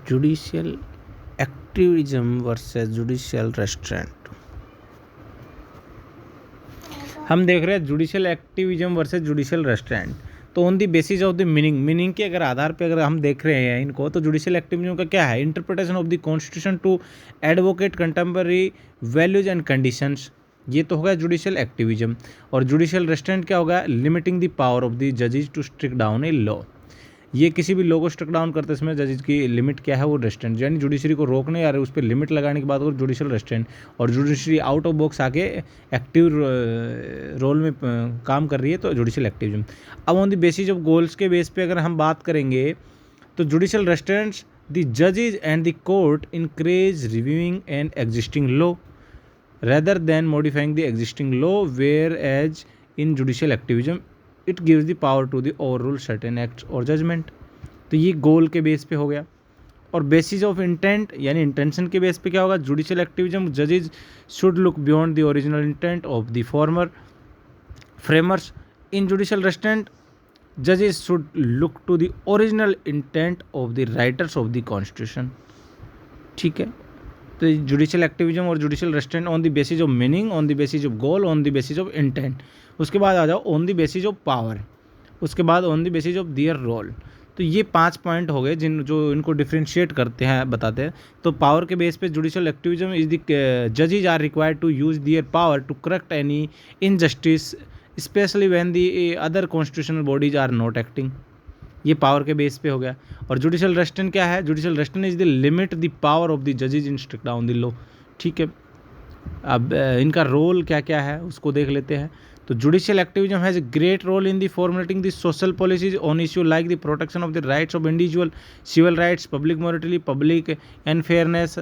Judicial activism versus judicial restraint. हम देख रहे हैं judicial activism versus judicial restraint. तो on the basis of the meaning के अगर आधार पे अगर हम देख रहे हैं इनको, तो जुडिशियल एक्टिविज्म का क्या है? Interpretation of the constitution to advocate contemporary values and conditions, ये तो होगा जुडिशियल एक्टिविज्म। और जुडिशियल रेस्ट्रेंट क्या होगा? Limiting the power of the जजेस to strike down a law. ये किसी भी लॉ को स्ट्रिक डाउन करते समय जजेस की लिमिट क्या है? वो रेस्ट्रेंट, यानी जुडिशरी को रोकने या उस पर लिमिट लगाने की बात हो जुडिशियल रेस्ट्रेंट। और जुडिशरी आउट ऑफ बॉक्स आके एक्टिव रोल में काम कर रही है, तो जुडिशियल एक्टिविज्म। अब on the basis of goals के बेस पे अगर हम बात करेंगे, तो जुडिशियल रेस्ट्रेंट्स द जजेस and the court encourage reviewing an existing law rather than modifying the existing law, whereas in judicial activism it gives the power to the overrule certain acts or judgment। तो ये गोल के base पे हो गया। और basis of intent यानी intention के base पे क्या होगा? जुडिशियल एक्टिविज्म जजेस should look beyond the original intent of the former framers. In judicial restraint जजेस should look to the original intent of the writers of the constitution. ठीक है, तो जुडिशियल एक्टिविज्म और judicial restraint on the basis of meaning, on the basis of goal, on the basis of intent. उसके बाद आ जाओ on the basis of power, उसके बाद on the basis of their role. तो ये 5 पॉइंट हो गए जो इनको डिफ्रेंशिएट करते हैं, बताते हैं। तो पावर के बेस पे जुडिशियल एक्टिविज्म इज द जजेस are required to use their power to correct any injustice especially when the other constitutional bodies are not acting. ये पावर के बेस पे हो गया। और जुडिशियल रेस्ट्रेंट क्या है? Judicial restraint is the limit the power of the जजेस in strike down the law. ठीक है, अब इनका रोल क्या क्या है उसको देख लेते हैं। तो judicial activism has a great role in the formulating the social policies on issue like the protection of the rights of individual, civil rights, public morality, public and fairness,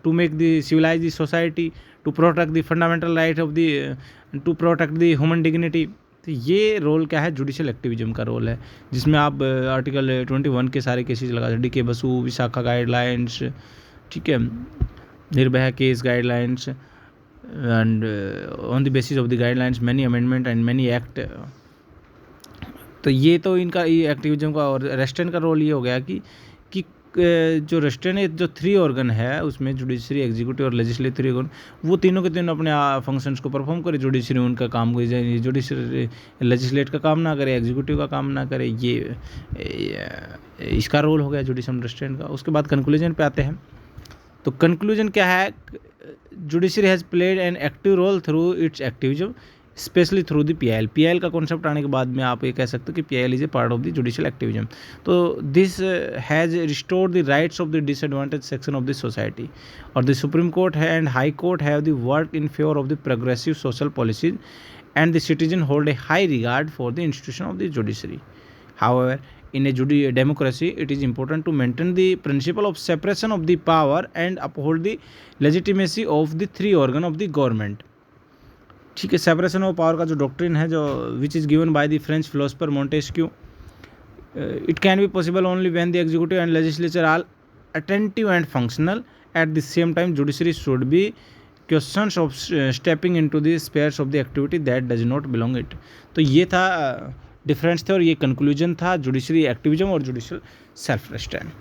to make the civilize the society, to protect the fundamental right of the, to protect the human dignity. तो ये role क्या है? Judicial activism का role है, जिसमें आप article 21 के सारे केसेस लगा सकते, DK बसु, विशाखा गाइडलाइंस, ठीक है, Nirbhaya case guidelines, and on the basis of the guidelines many amendment and many act. तो ये तो इनका ये एक्टिविज्म का। और रेस्ट्रेंट का रोल ये हो गया कि जो रेस्ट्रेंट है, जो 3 ऑर्गन है उसमें जुडिशरी, एग्जीक्यूटिव और लेजिस्लेटिव ऑर्गन, वो तीनों के तीनों अपने फंक्शंस को परफॉर्म करे। जुडिशरी उनका काम को, जुडिशरी लेजिस्लेट का काम ना करे, एग्जीक्यूटिव का काम ना करे, ये इसका रोल हो गया जुडिशियल रेस्ट्रेंट का। उसके बाद कंक्लूजन पे आते हैं। तो कंक्लूजन क्या है? Judiciary has played an active role through its activism especially through the PIL का कॉन्सेप्ट आने के बाद में आप ये कह सकते हो कि PIL is a part of the judicial activism. तो this has restored the rights of the disadvantage section of the society. और the supreme court and high court have the work in favour of the progressive social policies and the citizen hold a high regard for the institution of the judiciary. However, in a democracy, it is important to maintain the principle of separation of the power and uphold the legitimacy of the 3 organ of the government। ठीक है, separation of power का जो doctrine है, जो which is given by the French philosopher Montesquieu, it can be possible only when the executive and legislature are attentive and functional at the same time. Judiciary should be questions of stepping into the spheres of the activity that does not belong it. तो ये था difference थे, और ये conclusion था judiciary activism और judicial self restaurant.